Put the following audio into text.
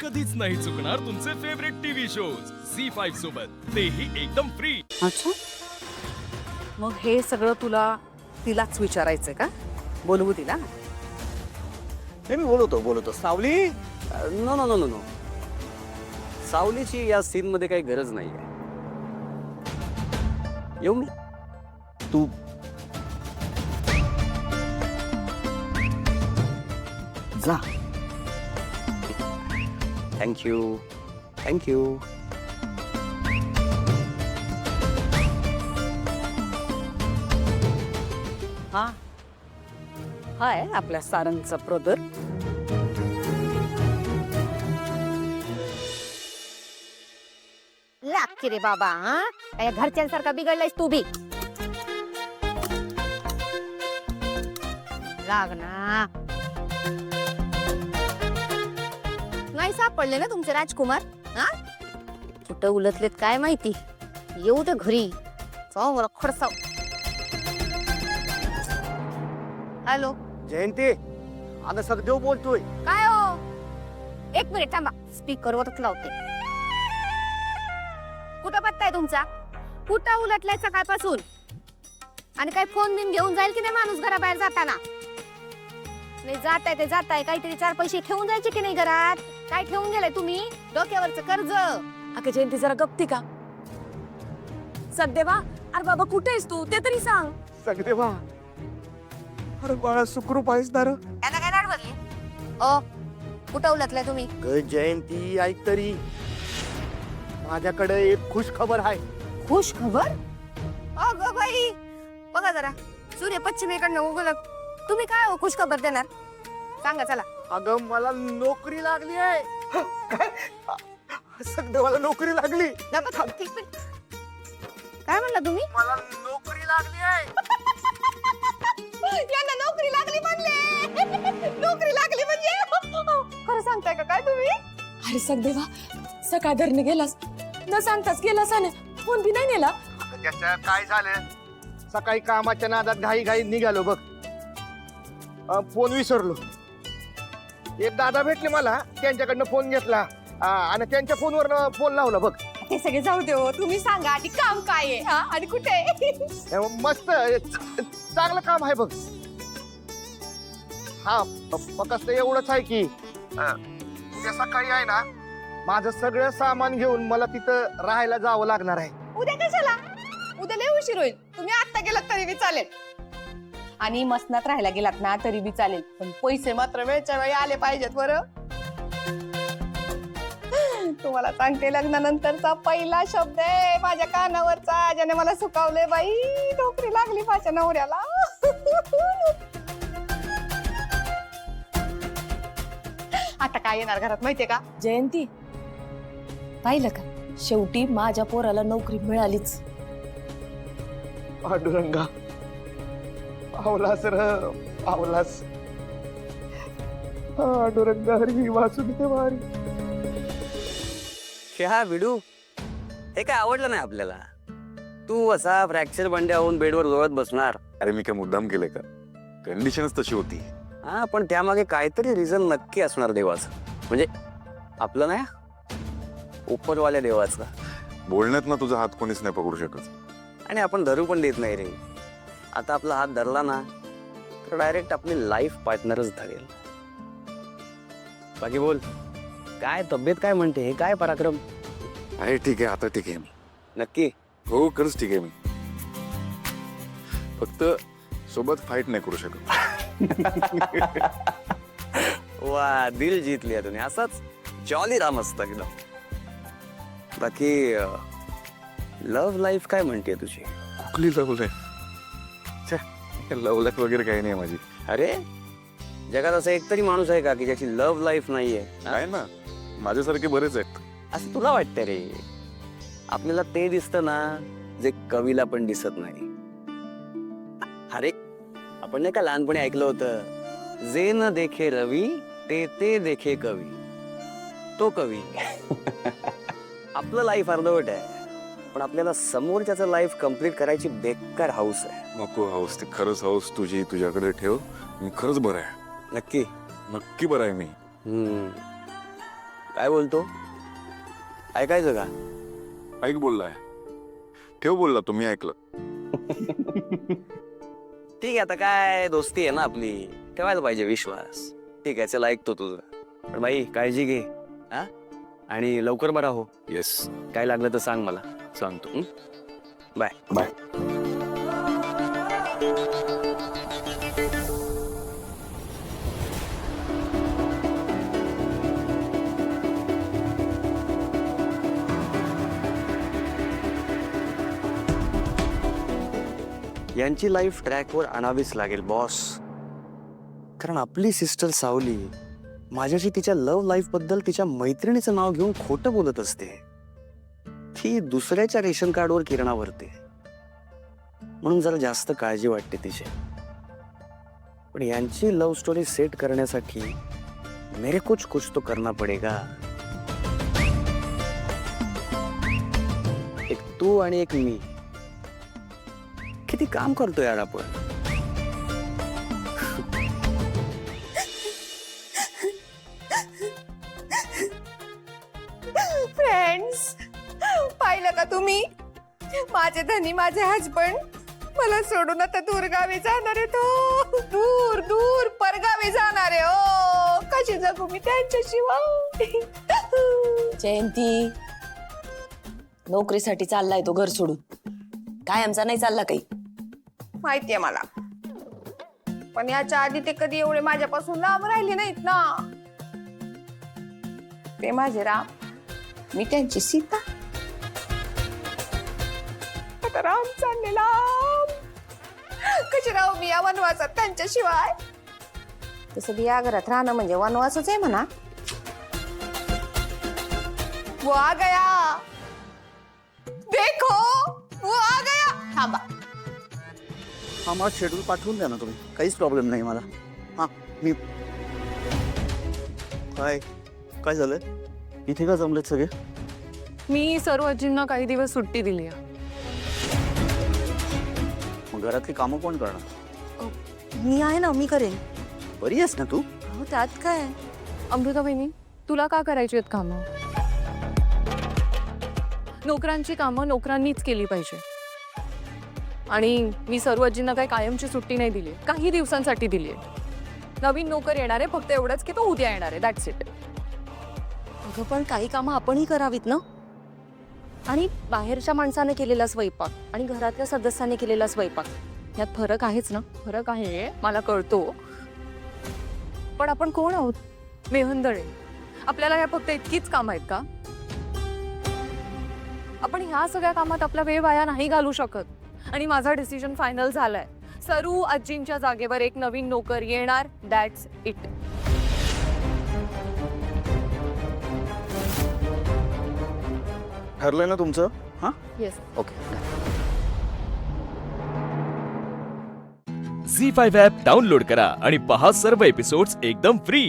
कधीच नाही चुकणार तुमचे फेवरेट टीव्ही शोज झी5 सोबत, तेही एकदम फ्री. अच्छा, मग हे सगळं तिलाच विचारायचंय का? बोलवू तिला? नाही मी बोलवतो. Savali. No no no no no, सावलीची या सीन मध्ये काही गरज नाहीये. येऊ मी? तू जा. Thank you thank you. हा हाय आपल्या सारंगचा ब्रदर. लाग की रे बाबा, हा काय घरच्यांसारखा बिघडलायस तू बी. लाग ना. नाही सापडले ना तुमचे राजकुमार? हा कुठं उलटलेत काय माहिती. येऊ दे घरी, जाऊ मला खडसाव. हॅलो, जयंती, आता सगदेव बोलतोय. काय हो? एक मिनिट थांबा, स्पीकरवरच लावते. कुठं पत्ता आहे तुमचा? कुठं उलटलाय सकाळपासून? आणि काय फोन बिन घेऊन जाईल की नाही माणूस घराबाहेर जाताना? नाही जाताय काहीतरी चार पैसे ठेवून जायचे की नाही घरात? काय ठेवून गेलाय तुम्ही? डोक्यावरचं कर्ज. अगं जयंती जरा गप्ती का? सदेवा, अरे बाबा कुठे आहेस तू ते तरी सांग. सगदेवा, अरे बाळा सुखरूप आहेस ना? यांना काय अडवली? ओ कुठं उलटलाय तुम्ही? जयंती ऐक तरी, माझ्याकडे एक खुश खबर आहे. खुश खबर? अगं बाई, बघा जरा सूर्य पश्चिमेकडनं उगवलं. तुम्ही काय हो खुश खबर देणार? सांगा चला. अगं मला नोकरी लागली आहे. काय? सगदेवाला नोकरी लागली. काय म्हणला तुम्ही? मला नोकरी लागली आहे. यांना नोकरी लागली म्हणले. नोकरी लागली म्हणजे खरं सांगताय का काय तुम्ही? अरे सगदेवा, सकाळ धरणे गेलास न सांगताच गेलास आणि फोन बी नाही नेला. त्याच्या काय झालं, सकाळी कामाच्या नादात घाई निघालो बघ. फोन विसरलो. एक दादा भेटले मला, त्यांच्याकडनं फोन घेतला आणि त्यांच्या फोनवर फोन लावला बघ. ते सगळे जाऊ दे हो, तुम्ही सांगा आधी काम काय आहे हा आणि कुठे आहे? मस्त चांगलं काम आहे बघ. हा फक्त एवढंच आहे की उद्या सकाळी आहे ना, माझं सगळं सामान घेऊन मला तिथं राहायला जावं लागणार आहे. उद्या कशाला? उद्या लय उशीर होईल. तुम्ही आता गेलात तरी बी चालेल आणि मसनात राहायला गेलात ना तरी बी चालेल, पण पैसे मात्र वेळच्या वेळी आले पाहिजेत बरं. तुम्हाला सांगते, लग्नानंतरचा पहिला शब्द आहे माझ्या कानावरचा, ज्याने मला सुकावले. बाई नोकरी लागली माझ्या नवऱ्याला. आता काय येणार घरात माहितीये का? जयंती, पाहिलं का, शेवटी माझ्या पोराला नोकरी मिळालीच. पांडुरंगा, पावलास र पावलास. पांडुरंगा हरी वासुदेव हरी. क्या विडू, हे काय आवडलं नाही आपल्याला? तू असा फ्रॅक्चर बंड्या होऊन बेडवर लोळत बसणार. अरे मी काय मुद्दाम केलंय का? कंडिशनच तशी होती. हा, पण त्यामागे काहीतरी रिझन नक्की असणार देवाचं. म्हणजे आपलं नाही, उपरवाल्या देवाचं. बोलण्यात ना तुझा हात कोणीच नाही पकडू शकत. आणि आपण धरू पण देत नाही रे. आता आपला हात धरला ना तर डायरेक्ट आपली लाईफ पार्टनरच धरेल. बाकी बोल, काय तब्येत काय म्हणते? हे काय पराक्रम? आहे ठीक आहे, आता ठीक आहे. नक्की? हो खरंच ठीक आहे. मी फक्त सोबत फाईट नाही करू शकत. वा, दिल जिंकली तुम्ही. असाच जॉली राम असता एकदम. बाकी लव्ह लाईफ काय म्हणते तुझी? कुठली लवलय? लवलक वगैरे काही नाही माझी. अरे जगात असा एकतरी माणूस आहे का की ज्याची लव्ह लाईफ नाहीये? आहे ना, माझ्यासारखे बरेच आहेत. असं तुला वाटतं रे? आपल्याला ते दिसतं ना जे कवीला पण दिसत नाही. अरे आपण नाही का लहानपणी ऐकलं होतं, जे न देखे रवी ते देखे कवी. तो कवी. आपलं लाईफ अर्धवट आहे, पण आपल्याला समोरच्याचं लाईफ कम्प्लीट करायची बेकार हाऊस आहे. नको हाऊस, ते खरंच हाऊस तुझी तुझ्याकडे ठेव. मी खरंच बरं आहे. नक्की? नक्की बरं आहे मी. काय बोलतो? ऐकायचं का? ऐक बोललाय. ठेव बोलला तुम्ही ऐकलं. ठीक आहे, आता काय दोस्ती आहे ना आपली, ठेवायला पाहिजे विश्वास. ठीक आहे, चल ऐकतो तुझं. पण बाई काळजी घे हा, आणि लवकर बरा हो. येस, काय लागलं तर सांग मला. सांगतो. बाय. बाय. यांची लाईफ ट्रॅकवर आणावीच लागेल बॉस. कारण आपली सिस्टर सावली माझ्याशी तिच्या लव्ह लाईफ बद्दल तिच्या मैत्रिणीचं नाव घेऊन खोटं बोलत असते. ती दुसऱ्याच्या रेशन कार्डवर किरणावरते, म्हणून जरा जास्त काळजी वाटते तिची. पण यांची लव्ह स्टोरी सेट करण्यासाठी मेरे कुछ तो करना पडेगा. एक तू आणि एक मी, किती काम करतो यार आपण. फ्रेंड्स, पाहिलं का तुम्ही? माझे धनी, माझे हजबंड मला सोडून आता दूरगावी जाणार आहे. तो दूर दूर परगावी जाणार आहे. ओ कशी जगू मी त्यांच्याशिवाय? जयंती, नोकरीसाठी चाललाय तो घर सोडून. काय आमचा नाही चालला काही? माहितीये मला, पण याच्या आधी ते कधी एवढे माझ्यापासून लांब राहिले नाहीत ना. ते माझे राम, मी त्यांची सीता. आता राम चालले लांब. कशी राहू मी या वनवासात त्यांच्याशिवाय? तसं बी या घरात राहणं म्हणजे वनवासच आहे म्हणा. वो आ गया, देखो वो आ गया. थांबा, हा, मला शेड्यूल पाठवून द्या ना तुम्ही, काहीच प्रॉब्लेम नाही मला. हा, मी काय झालंय? इथे का जमलेत सगळे? मी सर्व आजींना काही दिवस सुट्टी दिली आहे. मग घरातली कामं कोण करणार? मी आहे ना, मी करेन. बरी आहेस ना तू? हो, त्यात काय? अमृता बहिणी, तुला का करायची आहेत कामं? नोकरांची कामं नोकरांनीच केली पाहिजे. आणि मी सर्व आजींना काही कायमची सुट्टी नाही दिली, काही दिवसांसाठी दिली आहे. नवीन नोकर येणार आहे, फक्त एवढंच की तो उद्या येणार आहे, दॅट्स इट. अगं पण काही कामं आपणही करावीत ना. आणि बाहेरच्या माणसाने केलेला स्वयंपाक आणि घरातल्या सदस्याने केलेला स्वयंपाक यात फरक आहेच ना. फरक आहे, मला कळतो. पण आपण कोण आहोत? मेहंदळे. आपल्याला ह्या फक्त इतकीच कामं आहेत का? आपण ह्या सगळ्या कामात आपला वेळ वाया नाही घालू शकत. आणि माझा डिसिजन फायनल झालाय. सरू आजींच्या जागेवर एक नवीन नोकर येणार, दॅट्स इट. ठरलंय ना तुमचं? हा, yes. Okay. Zee 5 app download करा आणि पहा सर्व एपिसोड्स एकदम फ्री.